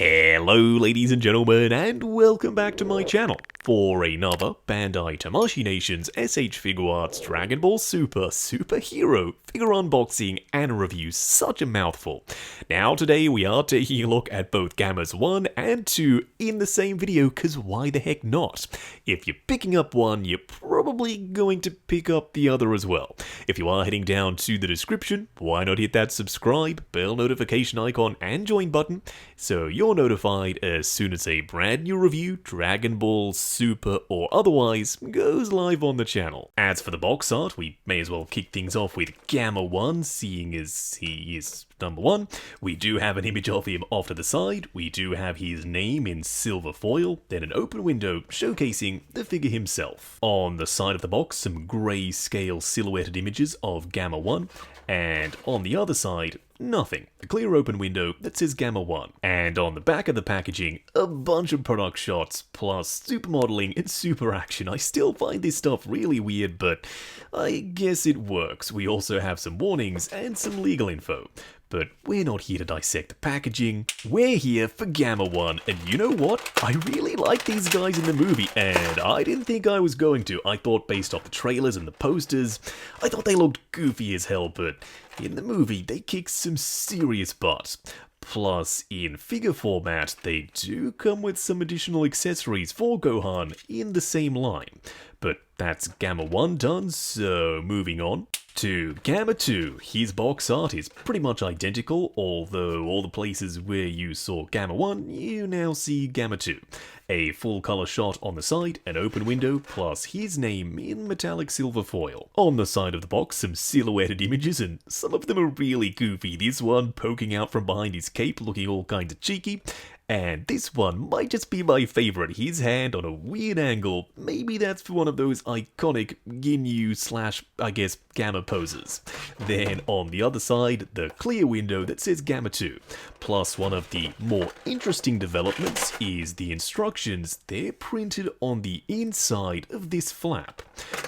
Hello ladies and gentlemen, and welcome back to my channel for another Bandai Tamashii Nation's S.H.Figuarts Dragon Ball Super Superhero figure unboxing and review. Such a mouthful. Now today we are taking a look at both Gammas 1 and 2 in the same video, cause why the heck not? If you're picking up one, you're probably going to pick up the other as well. If you are heading down to the description, why not hit that subscribe, bell notification icon and join button so you're notified as soon as a brand new review, Dragon Ball Super or otherwise, goes live on the channel. As for the box art, we may as well kick things off with Gamma 1, seeing as he is number 1. We do have an image of him off to the side, we do have his name in silver foil, then an open window showcasing the figure himself. On the side of the box, some grey-scale silhouetted images of Gamma 1, and on the other side, nothing. A clear open window that says Gamma 1. And on the back of the packaging, a bunch of product shots, plus super modeling and super action. I still find this stuff really weird, but I guess it works. We also have some warnings and some legal info. But we're not here to dissect the packaging, we're here for Gamma 1, and you know what? I really like these guys in the movie, and I didn't think I was going to. I thought based off the trailers and the posters, I thought they looked goofy as hell, but in the movie they kick some serious butt. Plus, in figure format, they do come with some additional accessories for Gohan in the same line. But that's Gamma 1 done, so moving on to Gamma 2. His box art is pretty much identical, although all the places where you saw Gamma 1, you now see Gamma 2. A full color shot on the side, an open window, plus his name in metallic silver foil. On the side of the box, some silhouetted images, and some of them are really goofy. This one poking out from behind his cape, looking all kinds of cheeky. And this one might just be my favorite, his hand on a weird angle. Maybe that's for one of those iconic Ginyu / I guess Gamma poses. Then on the other side, the clear window that says Gamma 2. Plus one of the more interesting developments is the instructions. They're printed on the inside of this flap.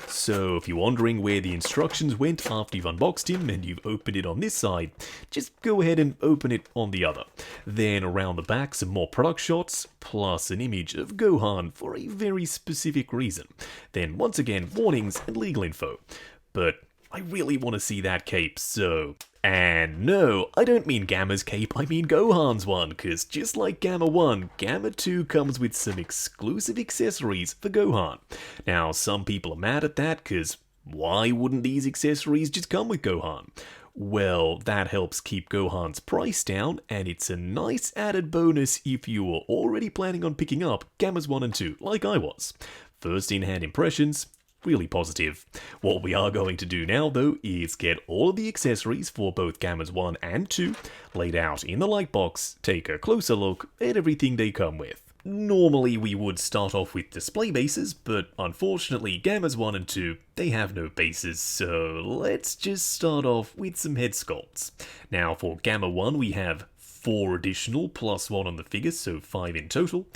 So if you're wondering where the instructions went after you've unboxed him and you've opened it on this side, just go ahead and open it on the other. Then around the back, some more product shots, plus an image of Gohan for a very specific reason. Then once again, warnings and legal info. But I really want to see that cape, so... And no, I don't mean Gamma's cape, I mean Gohan's one, cause just like Gamma 1, Gamma 2 comes with some exclusive accessories for Gohan. Now, some people are mad at that, cause why wouldn't these accessories just come with Gohan? Well, that helps keep Gohan's price down, and it's a nice added bonus if you were already planning on picking up Gammas 1 and 2, like I was. First in-hand impressions, really positive. What we are going to do now, though, is get all of the accessories for both Gammas 1 and 2 laid out in the light box, take a closer look at everything they come with. Normally we would start off with display bases, but unfortunately Gammas 1 and 2, they have no bases, so let's just start off with some head sculpts. Now for Gamma 1 we have 4 additional plus 1 on the figure, so 5 in total.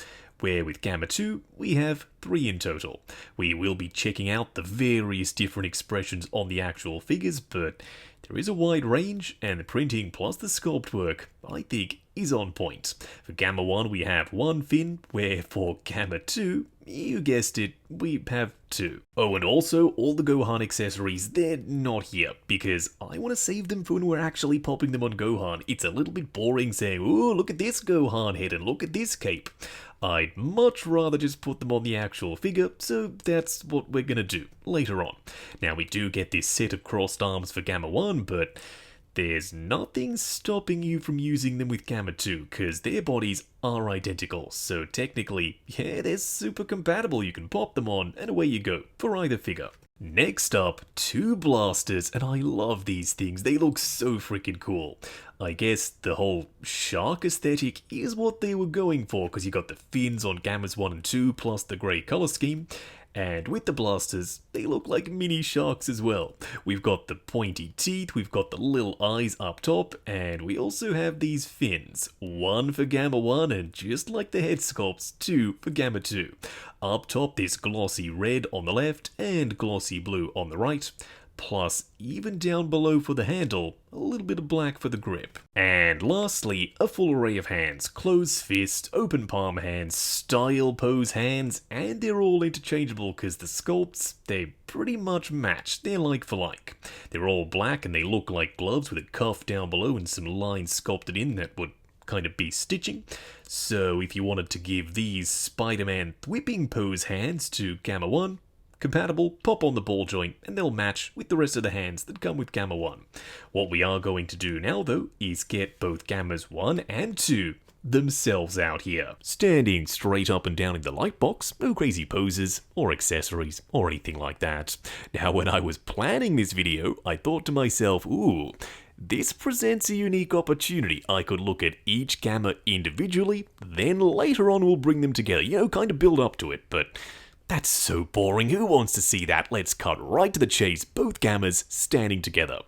Where with Gamma 2, we have 3 in total. We will be checking out the various different expressions on the actual figures, but there is a wide range, and the printing plus the sculpt work, I think, is on point. For Gamma 1, we have 1 fin, where for Gamma 2, you guessed it, we have 2. Oh, and also, all the Gohan accessories, they're not here, because I want to save them for when we're actually popping them on Gohan. It's a little bit boring saying, ooh, look at this Gohan head and look at this cape. I'd much rather just put them on the actual figure, so that's what we're gonna do later on. Now we do get this set of crossed arms for Gamma 1, but there's nothing stopping you from using them with Gamma 2, cause their bodies are identical, so technically, yeah, they're super compatible. You can pop them on, and away you go, for either figure. Next up, 2 blasters, and I love these things, they look so freaking cool. I guess the whole shark aesthetic is what they were going for, because you got the fins on Gammas 1 and 2 plus the grey colour scheme, and with the blasters, they look like mini sharks as well. We've got the pointy teeth, we've got the little eyes up top, and we also have these fins. 1 for Gamma 1, and just like the head sculpts, 2 for Gamma 2. Up top, this glossy red on the left, and glossy blue on the right. plus even down below for the handle, a little bit of black for the grip. And lastly, a full array of hands, closed fist, open palm hands, style pose hands, and they're all interchangeable because the sculpts, they pretty much match, they're like for like. They're all black and they look like gloves with a cuff down below and some lines sculpted in that would kind of be stitching. So if you wanted to give these Spider-Man whipping pose hands to Gamma 1, compatible, pop on the ball joint, and they'll match with the rest of the hands that come with Gamma 1. What we are going to do now, though, is get both Gammas 1 and 2 themselves out here, standing straight up and down in the light box, no crazy poses or accessories or anything like that. Now, when I was planning this video, I thought to myself, ooh, this presents a unique opportunity. I could look at each Gamma individually, then later on we'll bring them together, you know, kind of build up to it, but that's so boring. Who wants to see that? Let's cut right to the chase. Both Gammas standing together.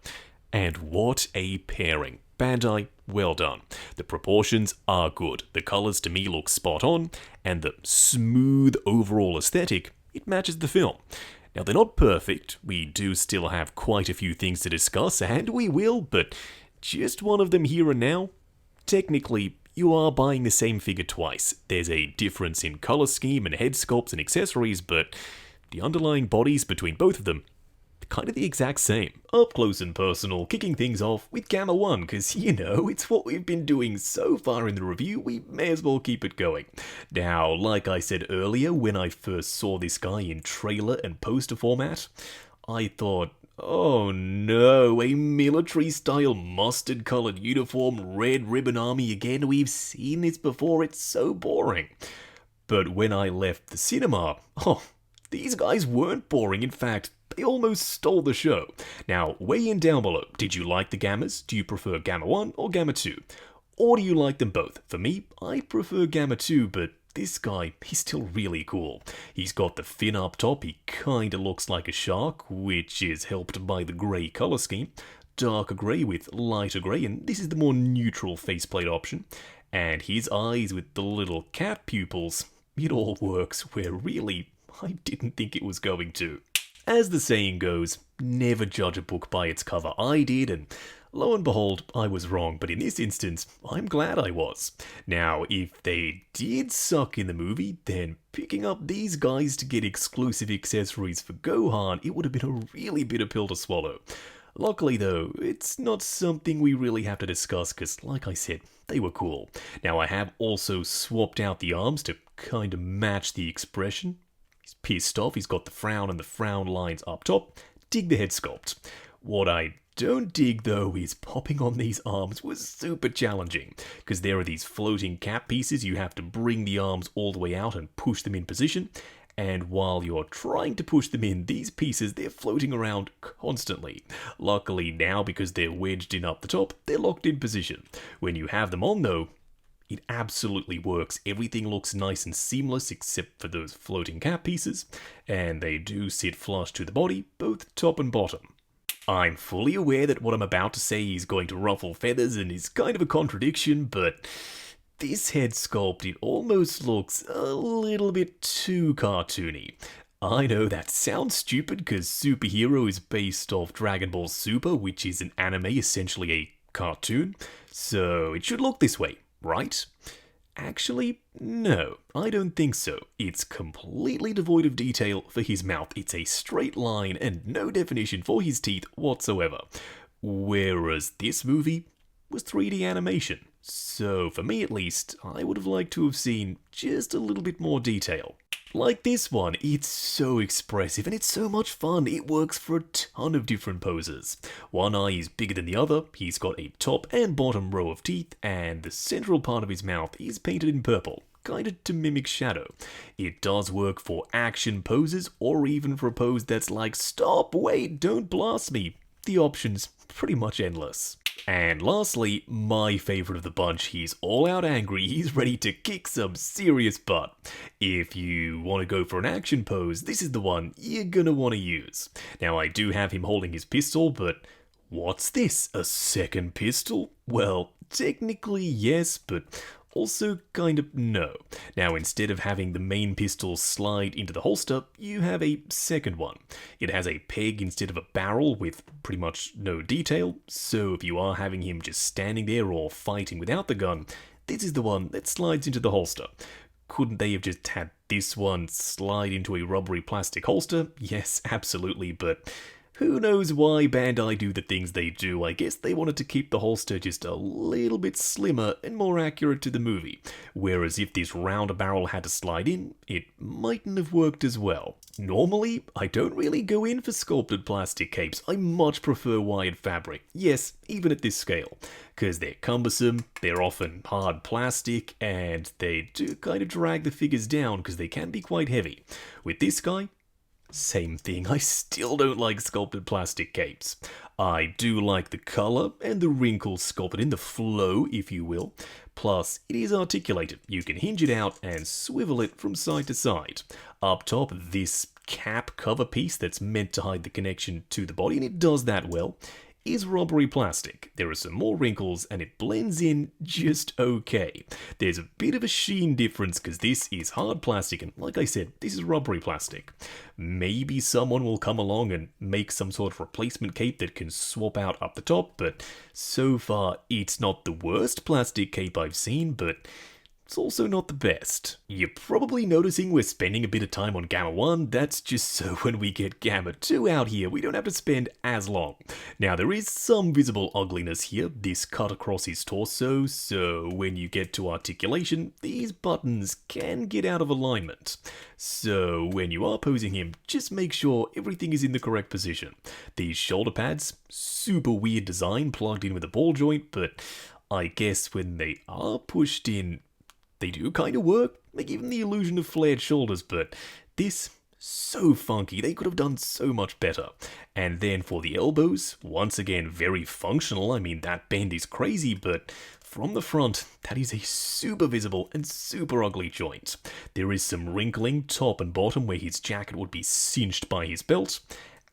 And what a pairing. Bandai, well done. The proportions are good. The colors to me look spot on. And the smooth overall aesthetic, it matches the film. Now they're not perfect. We do still have quite a few things to discuss, and we will, but just one of them here and now. Technically, you are buying the same figure twice. There's a difference in color scheme and head sculpts and accessories, but the underlying bodies between both of them, kind of the exact same. Up close and personal, kicking things off with Gamma 1, because, you know, it's what we've been doing so far in the review, we may as well keep it going. Now, like I said earlier, when I first saw this guy in trailer and poster format, I thought, oh no, a military-style mustard-colored uniform, red ribbon army again? We've seen this before, it's so boring. But when I left the cinema, oh, these guys weren't boring. In fact, they almost stole the show. Now, weigh in down below. Did you like the Gammas? Do you prefer Gamma 1 or Gamma 2? Or do you like them both? For me, I prefer Gamma 2, but this guy, he's still really cool. He's got the fin up top, he kinda looks like a shark, which is helped by the grey colour scheme. Darker grey with lighter grey, and this is the more neutral faceplate option. And his eyes with the little cat pupils, it all works where really, I didn't think it was going to. As the saying goes, never judge a book by its cover. I did, and lo and behold, I was wrong, but in this instance, I'm glad I was. Now, if they did suck in the movie, then picking up these guys to get exclusive accessories for Gohan, it would have been a really bitter pill to swallow. Luckily though, it's not something we really have to discuss because, like I said, they were cool. Now, I have also swapped out the arms to kind of match the expression. He's pissed off, he's got the frown and the frown lines up top. Dig the head sculpt. What I don't dig though is popping on these arms was super challenging, because there are these floating cap pieces, you have to bring the arms all the way out and push them in position, and while you're trying to push them in, these pieces, they're floating around constantly. Luckily now, because they're wedged in up the top, they're locked in position. When you have them on though, it absolutely works. Everything looks nice and seamless except for those floating cap pieces, and they do sit flush to the body, both top and bottom. I'm fully aware that what I'm about to say is going to ruffle feathers and is kind of a contradiction, but this head sculpt, it almost looks a little bit too cartoony. I know that sounds stupid because Superhero is based off Dragon Ball Super, which is an anime, essentially a cartoon, so it should look this way, right? Actually, no, I don't think so. It's completely devoid of detail for his mouth. It's a straight line and no definition for his teeth whatsoever. Whereas this movie was 3D animation. So for me at least, I would have liked to have seen just a little bit more detail. Like this one, it's so expressive and it's so much fun. It works for a ton of different poses. One eye is bigger than the other, he's got a top and bottom row of teeth, and the central part of his mouth is painted in purple, kinda to mimic shadow. It does work for action poses, or even for a pose that's like, stop, wait, don't blast me. The option's pretty much endless. And lastly, my favourite of the bunch, he's all out angry, he's ready to kick some serious butt. If you want to go for an action pose, this is the one you're gonna want to use. Now I do have him holding his pistol, but what's this, a second pistol? Well, technically yes, but Also, kind of no. Now, instead of having the main pistol slide into the holster, you have a second one. It has a peg instead of a barrel with pretty much no detail, so if you are having him just standing there or fighting without the gun, this is the one that slides into the holster. Couldn't they have just had this one slide into a rubbery plastic holster? Yes, absolutely, but who knows why Bandai do the things they do. I guess they wanted to keep the holster just a little bit slimmer and more accurate to the movie. Whereas if this rounder barrel had to slide in, it mightn't have worked as well. Normally, I don't really go in for sculpted plastic capes. I much prefer wired fabric. Yes, even at this scale. Because they're cumbersome, they're often hard plastic, and they do kind of drag the figures down because they can be quite heavy. With this guy, same thing, I still don't like sculpted plastic capes. I do like the colour and the wrinkles sculpted in, the flow, if you will. Plus, it is articulated. You can hinge it out and swivel it from side to side. Up top, this cap cover piece that's meant to hide the connection to the body, and it does that well, is rubbery plastic. There are some more wrinkles and it blends in just okay. There's a bit of a sheen difference because this is hard plastic and like I said, this is rubbery plastic. Maybe someone will come along and make some sort of replacement cape that can swap out up the top, but so far it's not the worst plastic cape I've seen, but it's also not the best. You're probably noticing we're spending a bit of time on Gamma 1, that's just so when we get Gamma 2 out here, we don't have to spend as long. Now there is some visible ugliness here, this cut across his torso, so when you get to articulation, these buttons can get out of alignment. So when you are posing him, just make sure everything is in the correct position. These shoulder pads, super weird design plugged in with a ball joint, but I guess when they are pushed in, they do kind of work. They give them the illusion of flared shoulders, but this, so funky. They could have done so much better. And then for the elbows, once again, very functional. I mean, that bend is crazy, but from the front, that is a super visible and super ugly joint. There is some wrinkling top and bottom where his jacket would be cinched by his belt.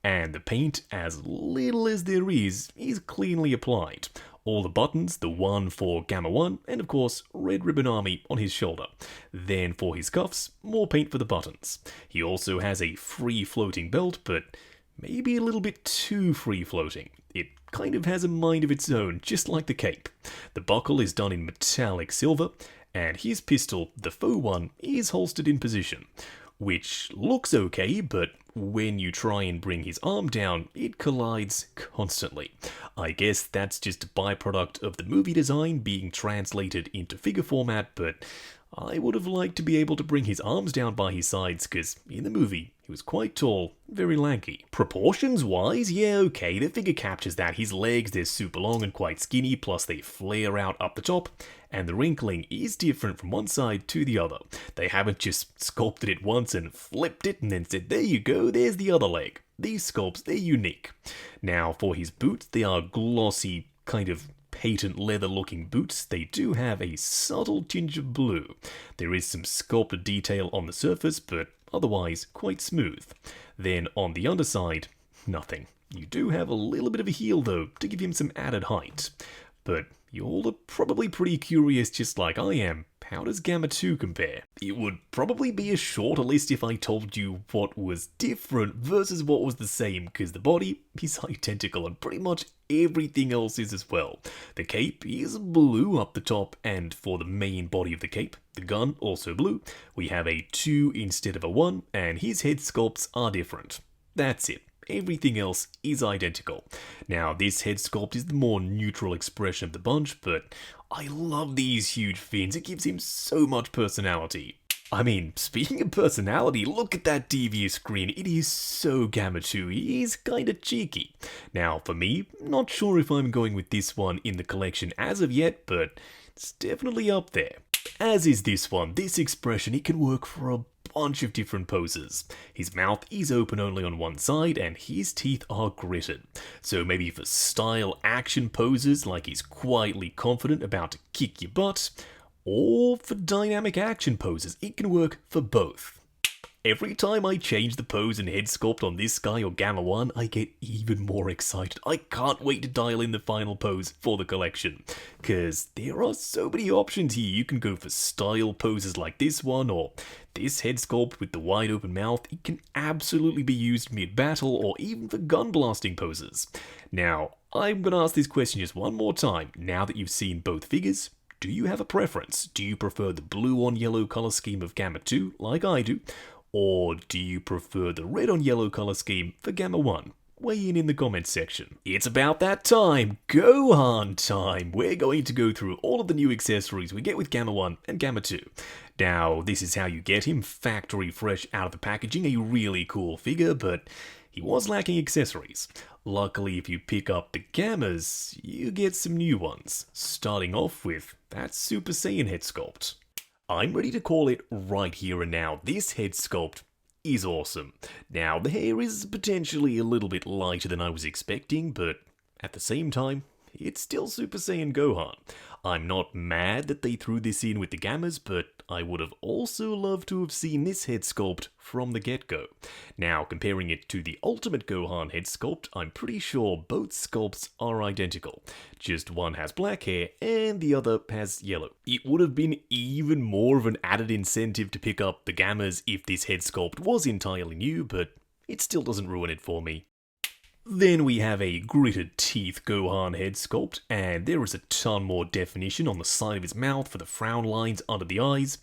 And the paint, as little as there is cleanly applied. All the buttons, the one for Gamma 1, and of course, Red Ribbon Army on his shoulder. Then for his cuffs, more paint for the buttons. He also has a free-floating belt, but maybe a little bit too free-floating. It kind of has a mind of its own, just like the cape. The buckle is done in metallic silver, and his pistol, the faux one, is holstered in position. Which looks okay, but when you try and bring his arm down, it collides constantly. I guess that's just a byproduct of the movie design being translated into figure format, but I would have liked to be able to bring his arms down by his sides, because in the movie, he was quite tall, very lanky. Proportions-wise, yeah, okay, the figure captures that. His legs, they're super long and quite skinny, plus they flare out up the top, and the wrinkling is different from one side to the other. They haven't just sculpted it once and flipped it and then said, there you go, there's the other leg. These sculpts, they're unique. Now, for his boots, they are glossy, kind of patent leather-looking boots. They do have a subtle tinge of blue. There is some sculpted detail on the surface, but otherwise quite smooth. Then on the underside, nothing. You do have a little bit of a heel though, to give him some added height. But you all are probably pretty curious just like I am. How does Gamma 2 compare? It would probably be a shorter list if I told you what was different versus what was the same, because the body is identical and pretty much everything else is as well. The cape is blue up the top, and for the main body of the cape, the gun also blue. We have a 2 instead of a 1, and his head sculpts are different. That's it. Everything else is identical. Now, this head sculpt is the more neutral expression of the bunch, but I love these huge fins. It gives him so much personality. I mean, speaking of personality, look at that devious grin. It is so Gamma 2. He is kinda cheeky. Now, for me, not sure if I'm going with this one in the collection as of yet, but it's definitely up there. As is this one. This expression, it can work for a bunch of different poses. His mouth is open only on one side and his teeth are gritted. So maybe for style action poses like he's quietly confident about to kick your butt, or for dynamic action poses, it can work for both. Every time I change the pose and head sculpt on this guy or Gamma 1, I get even more excited. I can't wait to dial in the final pose for the collection, because there are so many options here. You can go for style poses like this one, or this head sculpt with the wide open mouth. It can absolutely be used mid-battle or even for gun blasting poses. Now, I'm going to ask this question just one more time. Now that you've seen both figures, do you have a preference? Do you prefer the blue on yellow color scheme of Gamma 2, like I do? Or do you prefer the red on yellow color scheme for Gamma 1? Weigh in the comments section. It's about that time, Gohan time! We're going to go through all of the new accessories we get with Gamma 1 and Gamma 2. Now, this is how you get him factory fresh out of the packaging, a really cool figure, but he was lacking accessories. Luckily, if you pick up the Gammas, you get some new ones, starting off with that Super Saiyan head sculpt. I'm ready to call it right here and now. This head sculpt is awesome. Now, the hair is potentially a little bit lighter than I was expecting, but at the same time, it's still Super Saiyan Gohan. I'm not mad that they threw this in with the Gammas, but I would have also loved to have seen this head sculpt from the get-go. Now, comparing it to the Ultimate Gohan head sculpt, I'm pretty sure both sculpts are identical. Just one has black hair and the other has yellow. It would have been even more of an added incentive to pick up the Gammas if this head sculpt was entirely new, but it still doesn't ruin it for me. Then we have a gritted teeth Gohan head sculpt, and there is a ton more definition on the side of his mouth for the frown lines under the eyes.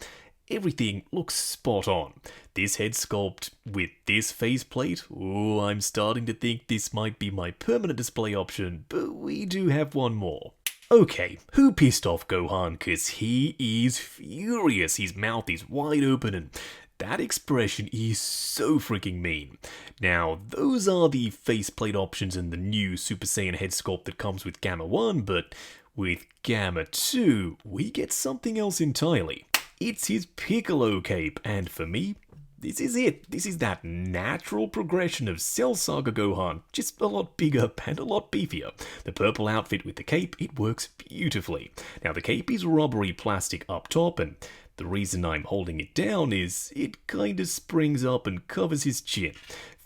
Everything looks spot on. This head sculpt with this faceplate, ooh, I'm starting to think this might be my permanent display option, but we do have one more. Okay, who pissed off Gohan? Cause he is furious. His mouth is wide open and that expression is so freaking mean. Now, those are the faceplate options in the new Super Saiyan head sculpt that comes with Gamma 1, but with Gamma 2, we get something else entirely. It's his Piccolo cape, and for me, this is it. This is that natural progression of Cell Saga Gohan, just a lot bigger and a lot beefier. The purple outfit with the cape, it works beautifully. Now, the cape is rubbery plastic up top, and the reason I'm holding it down is it kinda springs up and covers his chin.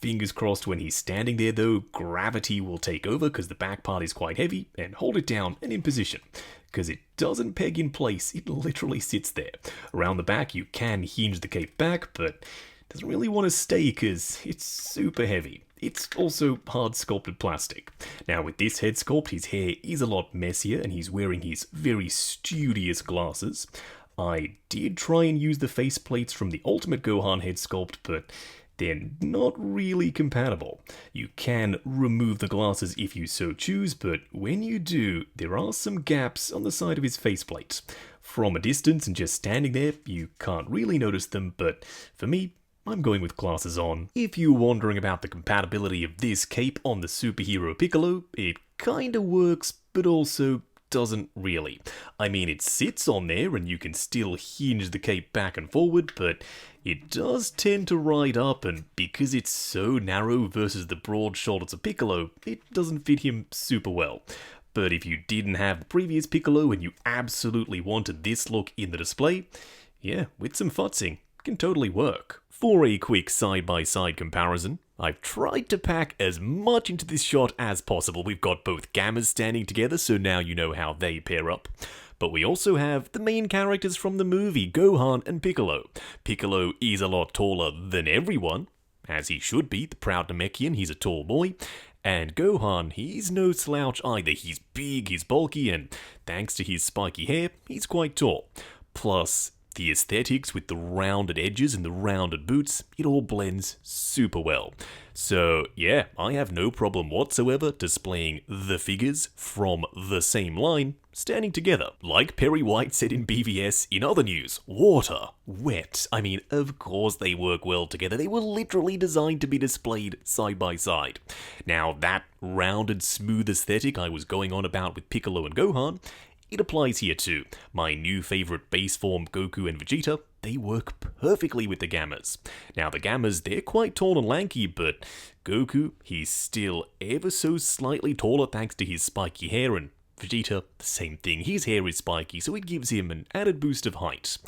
Fingers crossed when he's standing there though, gravity will take over because the back part is quite heavy, and hold it down and in position. Because it doesn't peg in place, it literally sits there. Around the back you can hinge the cape back, but it doesn't really want to stay because it's super heavy. It's also hard sculpted plastic. Now with this head sculpt, his hair is a lot messier and he's wearing his very studious glasses. I did try and use the faceplates from the Ultimate Gohan head sculpt, but they're not really compatible. You can remove the glasses if you so choose, but when you do, there are some gaps on the side of his faceplates. From a distance and just standing there, you can't really notice them, but for me, I'm going with glasses on. If you're wondering about the compatibility of this cape on the superhero Piccolo, it kinda works, but also doesn't really. I mean, it sits on there and you can still hinge the cape back and forward, but it does tend to ride up, and because it's so narrow versus the broad shoulders of Piccolo, it doesn't fit him super well. But if you didn't have the previous Piccolo and you absolutely wanted this look in the display, yeah, with some futzing, it can totally work. For a quick side-by-side comparison, I've tried to pack as much into this shot as possible. We've got both Gammas standing together, so now you know how they pair up. But we also have the main characters from the movie, Gohan and Piccolo. Piccolo is a lot taller than everyone, as he should be, the proud Namekian, he's a tall boy. And Gohan, he's no slouch either. He's big, he's bulky, and thanks to his spiky hair, he's quite tall. Plus, the aesthetics with the rounded edges and the rounded boots, it all blends super well. So yeah, I have no problem whatsoever displaying the figures from the same line standing together. Like Perry White said in BVS, in other news, water, wet. I mean, of course they work well together. They were literally designed to be displayed side by side. Now that rounded, smooth aesthetic I was going on about with Piccolo and Gohan, it applies here too. My new favorite base form Goku and Vegeta, they work perfectly with the Gammas. Now the Gammas, they're quite tall and lanky, but Goku, he's still ever so slightly taller thanks to his spiky hair, and Vegeta, the same thing. His hair is spiky, so it gives him an added boost of height.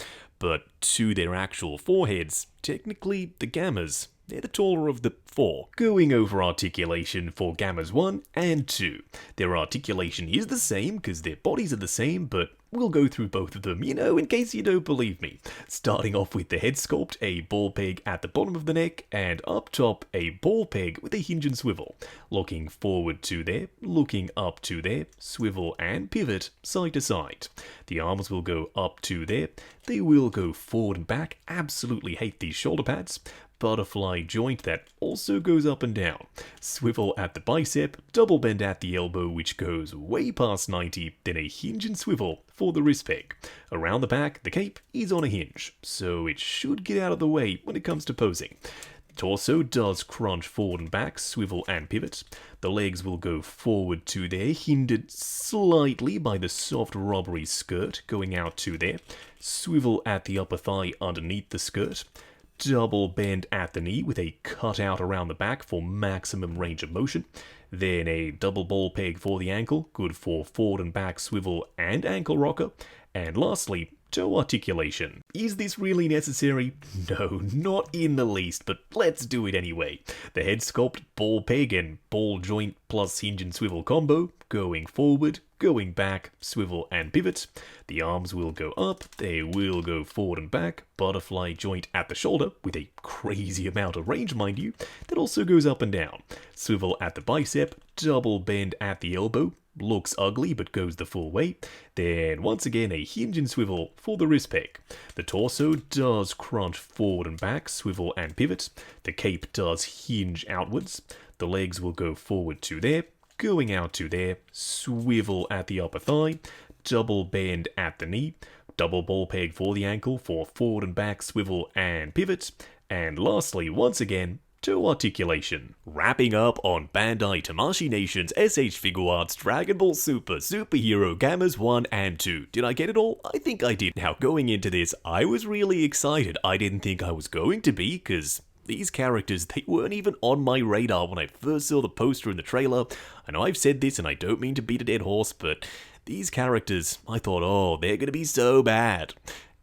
but to their actual foreheads, technically the Gammas, they're the taller of the four. Going over articulation for Gammas 1 and 2. Their articulation is the same because their bodies are the same, but we'll go through both of them, in case you don't believe me. Starting off with the head sculpt, a ball peg at the bottom of the neck, and up top a ball peg with a hinge and swivel. Looking forward to there, looking up to there, swivel and pivot side to side. The arms will go up to there, they will go forward and back. Absolutely hate these shoulder pads. Butterfly joint that also goes up and down. Swivel at the bicep, double bend at the elbow which goes way past 90, then a hinge and swivel for the wrist peg. Around the back, the cape is on a hinge, so it should get out of the way when it comes to posing. The torso does crunch forward and back, swivel and pivot. The legs will go forward to there, hindered slightly by the soft rubbery skirt going out to there. Swivel at the upper thigh underneath the skirt. Double bend at the knee with a cutout around the back for maximum range of motion. Then a double ball peg for the ankle, good for forward and back swivel and ankle rocker. And lastly, toe articulation. Is this really necessary? No, not in the least, but let's do it anyway. The head sculpt, ball peg and ball joint plus hinge and swivel combo, going forward, going back, swivel and pivot. The arms will go up, they will go forward and back, butterfly joint at the shoulder, with a crazy amount of range mind you, that also goes up and down. Swivel at the bicep, double bend at the elbow, looks ugly but goes the full way. Then once again a hinge and swivel for the wrist peg. The torso does crunch forward and back, swivel and pivot. The cape does hinge outwards. The legs will go forward to there, going out to there, swivel at the upper thigh, double bend at the knee, double ball peg for the ankle for forward and back swivel and pivot, and lastly, once again, toe articulation. Wrapping up on Bandai Tamashii Nation's S.H.Figuarts Dragon Ball Super Superhero Gammas 1 and 2. Did I get it all? I think I did. Now, going into this, I was really excited. I didn't think I was going to be, because these characters, they weren't even on my radar when I first saw the poster in the trailer. I know I've said this and I don't mean to beat a dead horse, but these characters, I thought, oh, they're gonna be so bad.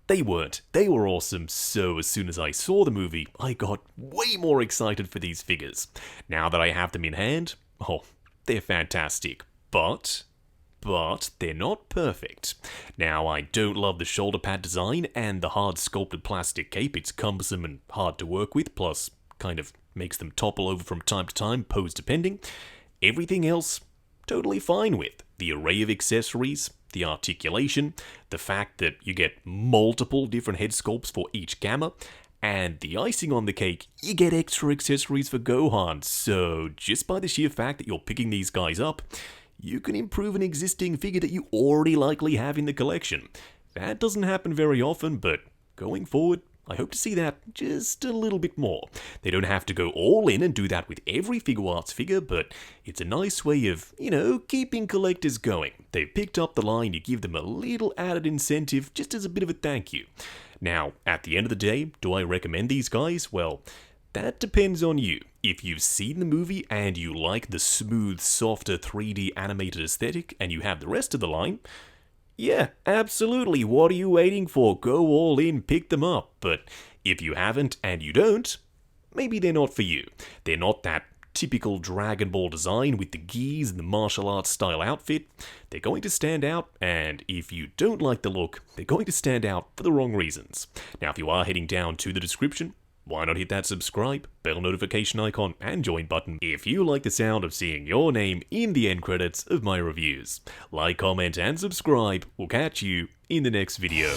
They weren't. They were awesome, so as soon as I saw the movie, I got way more excited for these figures. Now that I have them in hand, oh, they're fantastic. But they're not perfect. Now, I don't love the shoulder pad design and the hard sculpted plastic cape. It's cumbersome and hard to work with, plus kind of makes them topple over from time to time, pose depending. Everything else, totally fine with. The array of accessories, the articulation, the fact that you get multiple different head sculpts for each gamma, and the icing on the cake, you get extra accessories for Gohan. So just by the sheer fact that you're picking these guys up, you can improve an existing figure that you already likely have in the collection. That doesn't happen very often, but going forward, I hope to see that just a little bit more. They don't have to go all in and do that with every Figuarts figure, but it's a nice way of, keeping collectors going. They've picked up the line, you give them a little added incentive just as a bit of a thank you. Now, at the end of the day, do I recommend these guys? Well, that depends on you. If you've seen the movie and you like the smooth, softer 3D animated aesthetic and you have the rest of the line, yeah, absolutely, what are you waiting for? Go all in, pick them up. But if you haven't and you don't, maybe they're not for you. They're not that typical Dragon Ball design with the gis and the martial arts style outfit. They're going to stand out, and if you don't like the look, they're going to stand out for the wrong reasons. Now, if you are heading down to the description, why not hit that subscribe, bell notification icon, and join button if you like the sound of seeing your name in the end credits of my reviews. Like, comment, and subscribe. We'll catch you in the next video.